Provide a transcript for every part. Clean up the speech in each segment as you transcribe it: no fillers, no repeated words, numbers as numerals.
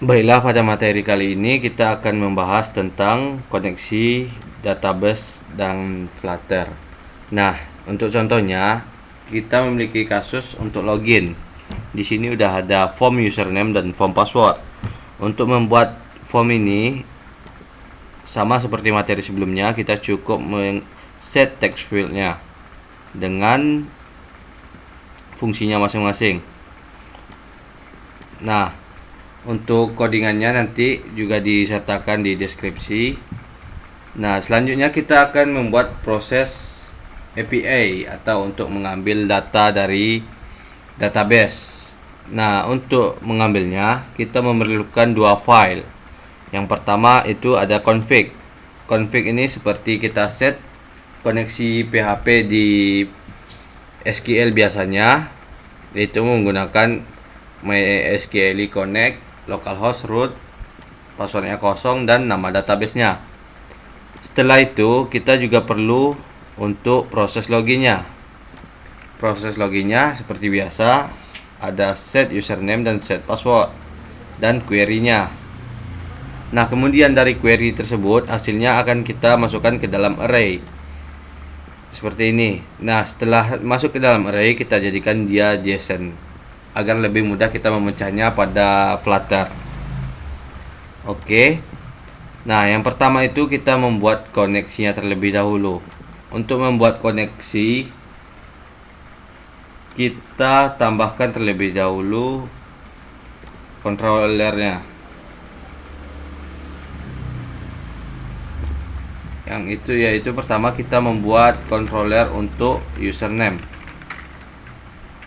Baiklah, pada materi kali ini kita akan membahas tentang koneksi database dan Flutter. Nah, untuk contohnya, kita memiliki kasus untuk login. Di sini udah ada form username dan form password. Untuk membuat form ini sama seperti materi sebelumnya, kita cukup set text fieldnya dengan fungsinya masing-masing. Nah, untuk codingannya nanti juga disertakan di deskripsi. Nah, selanjutnya kita akan membuat proses API atau untuk mengambil data dari database. Nah, untuk mengambilnya kita memerlukan dua file. Yang pertama itu ada config. Config ini seperti kita set koneksi PHP di SQL biasanya, yaitu menggunakan MySQL Connect, localhost root, passwordnya kosong, dan nama databasenya. Setelah itu kita juga perlu untuk proses loginnya. Proses loginnya seperti biasa ada set username dan set password dan query-nya. Nah, kemudian dari query tersebut hasilnya akan kita masukkan ke dalam array seperti ini. Nah, setelah masuk ke dalam array kita jadikan dia JSON agar lebih mudah kita memecahnya pada Flutter. Oke. Nah, yang pertama itu kita membuat koneksinya terlebih dahulu. Untuk membuat koneksi kita tambahkan terlebih dahulu controllernya. Yang itu yaitu pertama kita membuat controller untuk username.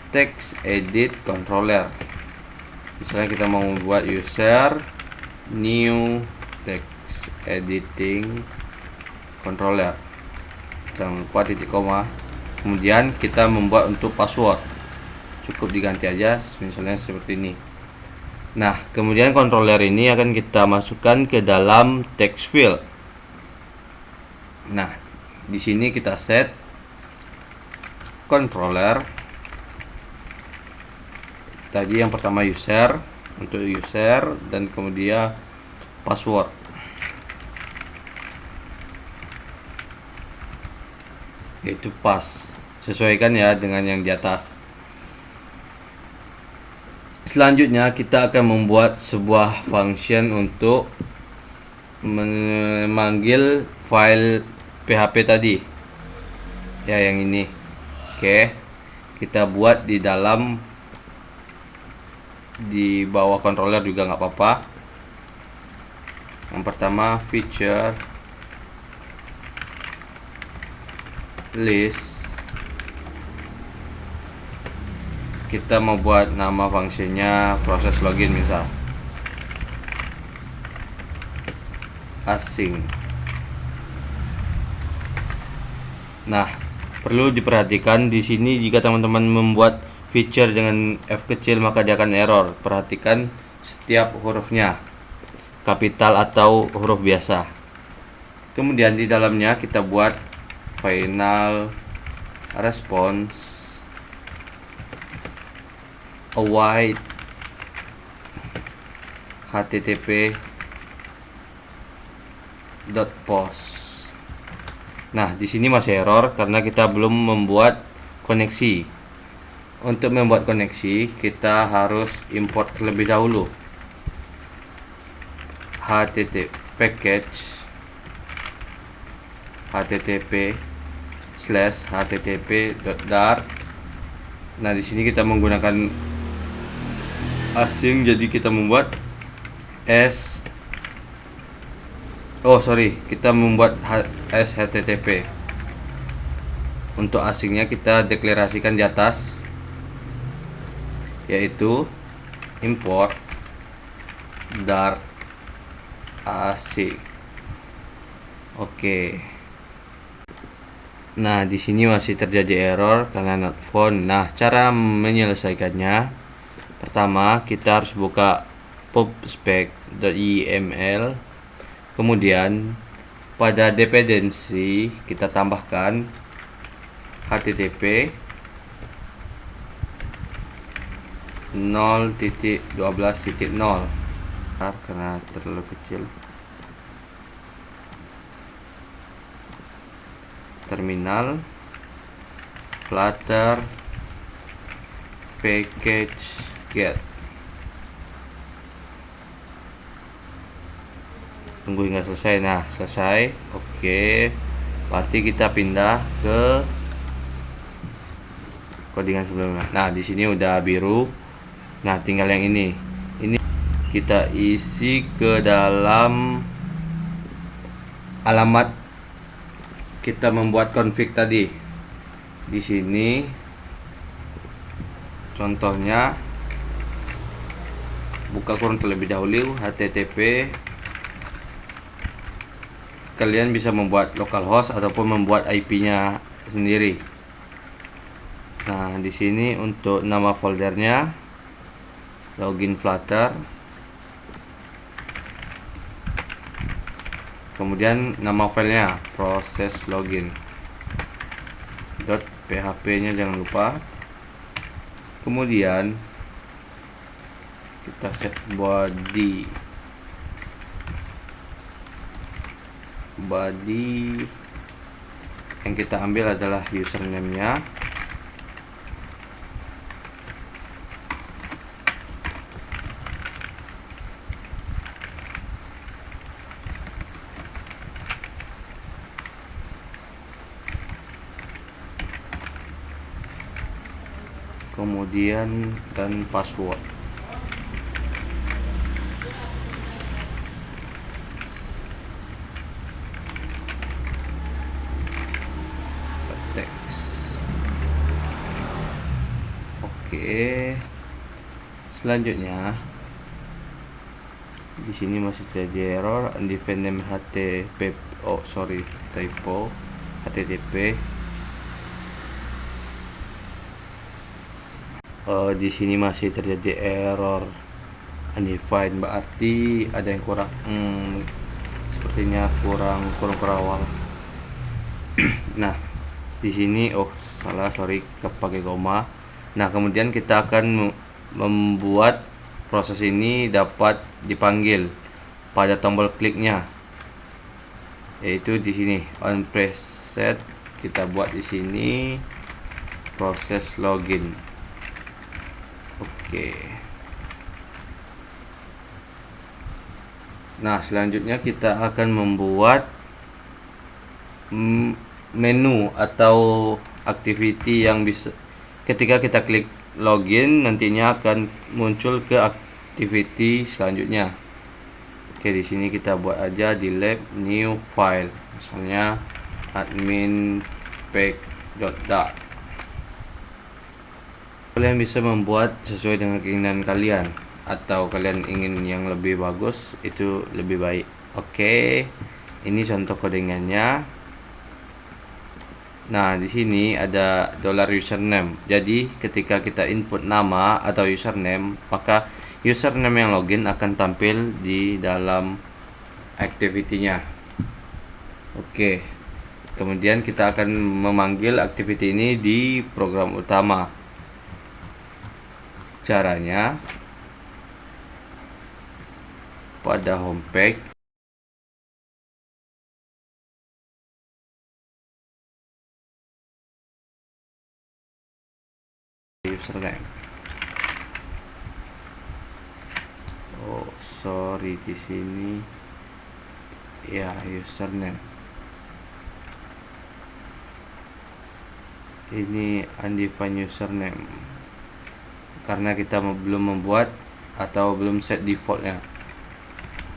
Text edit controller. Misalnya kita mau membuat user new text editing controller, jangan lupa titik koma. Kemudian kita membuat untuk password, cukup diganti aja misalnya seperti ini. Nah, kemudian controller ini akan kita masukkan ke dalam text field. Nah, di sini kita set controller. Tadi yang pertama user, untuk user, dan kemudian password. Yaitu pass. Sesuaikan ya dengan yang di atas. Selanjutnya kita akan membuat sebuah function untuk memanggil file PHP tadi. Ya, yang ini. Oke. Kita buat di bawah controller juga nggak apa-apa. Yang pertama feature list. Kita mau buat nama fungsinya proses login misal asing. Nah, perlu diperhatikan di sini jika teman-teman membuat feature dengan F kecil maka dia akan error. Perhatikan setiap hurufnya, kapital atau huruf biasa. Kemudian di dalamnya kita buat final response await http://post. Nah, di sini masih error karena kita belum membuat koneksi. Untuk membuat koneksi kita harus import terlebih dahulu http//dart. Nah, di sini kita menggunakan asing, jadi kita membuat kita membuat http. Untuk asingnya kita deklarasikan di atas, yaitu import dart asing. Oke. Nah, di sini masih terjadi error karena not found. Nah, cara menyelesaikannya, pertama kita harus buka pubspec.yml. Kemudian pada dependensi kita tambahkan http 0.12.0. karena terlalu kecil. Terminal Flutter package get. Tunggu hingga selesai. Nah, selesai. Oke. Berarti kita pindah ke codingan sebelumnya. Nah, di sini udah biru. Nah, tinggal yang ini. Ini kita isi ke dalam alamat kita membuat config tadi. Di sini contohnya buka kurung terlebih dahulu http. Kalian bisa membuat localhost ataupun membuat IP-nya sendiri. Nah, di sini untuk nama foldernya login Flutter. Kemudian nama filenya proses login .php-nya jangan lupa. Kemudian kita set body yang kita ambil adalah username-nya. Kemudian dan password. Teks. Oke. Selanjutnya di sini masih terjadi error undefined name http. Oh, sorry, typo. http. Di sini masih terjadi error undefined, berarti ada yang kurang. Sepertinya kurang awal. Nah, di sini salah, sorry, pakai koma. Nah, kemudian kita akan membuat proses ini dapat dipanggil pada tombol kliknya, yaitu di sini on preset. Kita buat di sini proses login. Oke. Nah, selanjutnya kita akan membuat menu atau activity yang bisa ketika kita klik login nantinya akan muncul ke activity selanjutnya. Oke, di sini kita buat aja di lab new file, misalnya admin pack.dat. Kalian bisa membuat sesuai dengan keinginan kalian, atau kalian ingin yang lebih bagus, itu lebih baik. Oke, ini contoh codingannya. Nah, di sini ada $username. Jadi, ketika kita input nama atau username, maka username yang login akan tampil di dalam activity-nya. Oke. Kemudian kita akan memanggil activity ini di program utama. Caranya pada homepage username. Oh, sorry, di sini ya username. Ini undefined username karena kita belum membuat atau belum set defaultnya.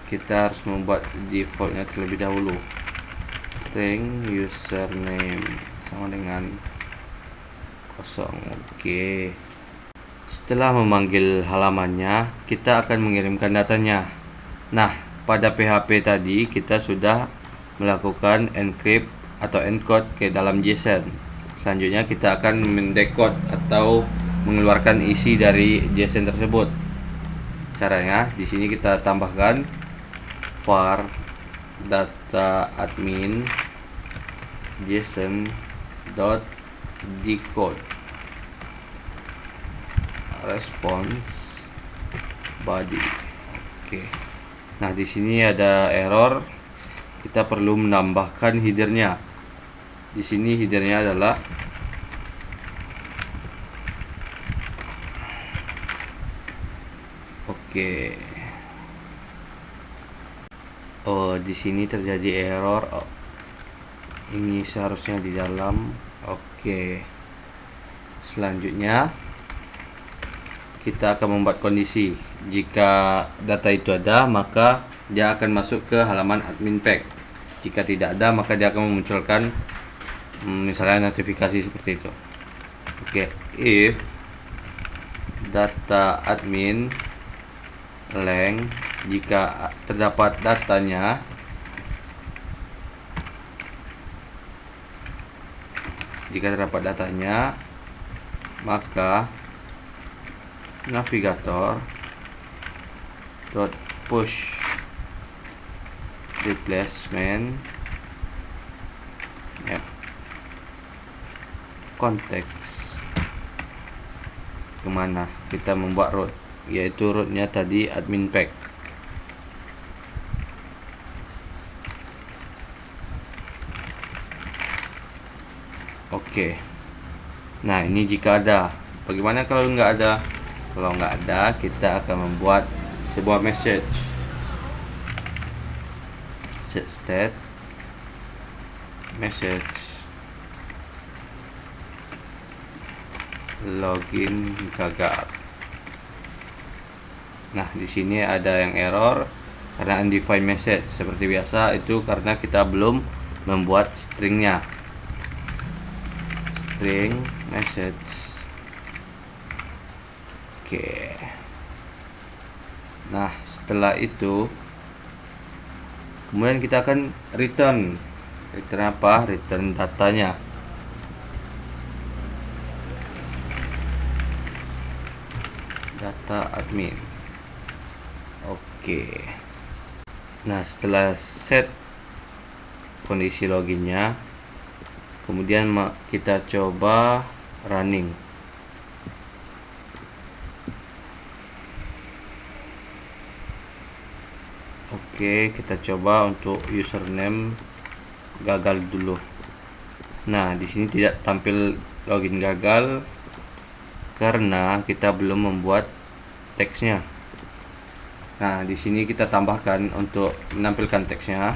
Kita harus membuat defaultnya terlebih dahulu. String username sama dengan 0. Oke. Setelah memanggil halamannya, kita akan mengirimkan datanya. Nah, pada PHP tadi kita sudah melakukan encrypt atau encode ke dalam JSON. Selanjutnya kita akan mendecode atau mengeluarkan isi dari JSON tersebut. Caranya di sini kita tambahkan var data admin json.decode response body. Oke. Nah, di sini ada error. Kita perlu menambahkan headernya. Di sini headernya adalah oke. Oh, di sini terjadi error. Oh, ini seharusnya di dalam. Oke. Selanjutnya kita akan membuat kondisi. Jika data itu ada, maka dia akan masuk ke halaman admin pack. Jika tidak ada, maka dia akan memunculkan misalnya notifikasi seperti itu. Oke, if data admin length, jika terdapat datanya, maka navigator dot push replacement map konteks kemana kita membuat root, yaitu rootnya tadi admin pack. Oke. Nah, ini jika ada. Bagaimana kalau nggak ada? Kalau nggak ada, kita akan membuat sebuah message. Set state message login gagal. Nah, di sini ada yang error karena undefined message. Seperti biasa, itu karena kita belum membuat stringnya. String message. Oke. Nah, setelah itu kemudian kita akan return apa? Return datanya. Data admin. Oke. Nah, setelah set kondisi loginnya, kemudian kita coba running. Oke, kita coba untuk username gagal dulu. Nah, di sini tidak tampil login gagal karena kita belum membuat teksnya. Nah, di sini kita tambahkan untuk menampilkan teksnya.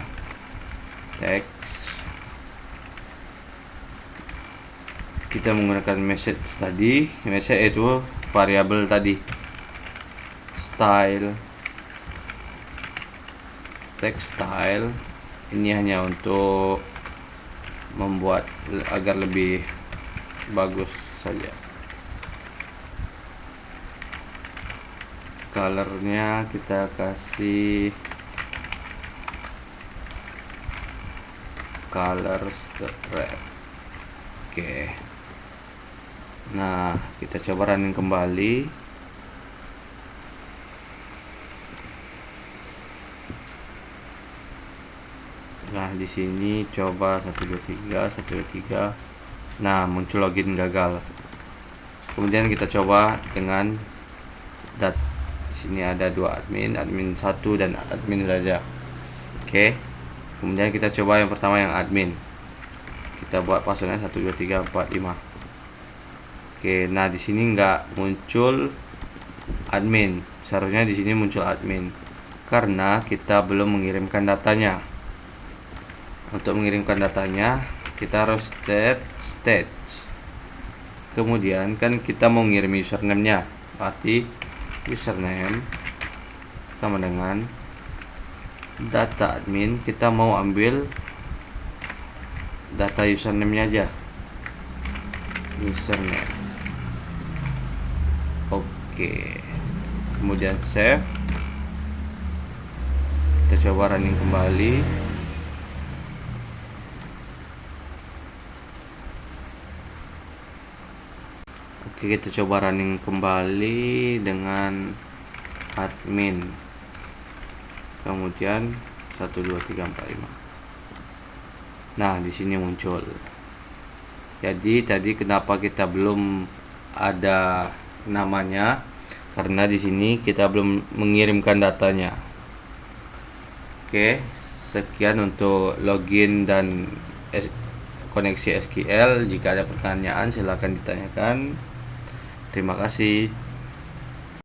Teks. Kita menggunakan message tadi. Message itu variabel tadi. Style. Text style. Ini hanya untuk membuat agar lebih bagus saja. Colornya kita kasih colors red. Oke. Nah, kita coba running kembali. Nah, di sini coba 123. Nah, muncul login gagal. Kemudian kita coba dengan di sini ada dua admin 1 dan admin saja. Oke. Kemudian kita coba yang pertama yang admin. Kita buat passwordnya 12345. Oke, nah di sini nggak muncul admin. Seharusnya di sini muncul admin karena kita belum mengirimkan datanya. Untuk mengirimkan datanya, kita harus stage. Kemudian kan kita mau ngirim username-nya. Berarti username sama dengan data admin. Kita mau ambil data username-nya aja. Username. Oke. Kemudian save. Kita coba running kembali. Oke, kita coba running kembali dengan admin. Kemudian 12345. Nah, di sini muncul. Jadi tadi kenapa kita belum ada namanya? Karena di sini kita belum mengirimkan datanya. Oke, sekian untuk login dan koneksi SQL. Jika ada pertanyaan silakan ditanyakan. Terima kasih.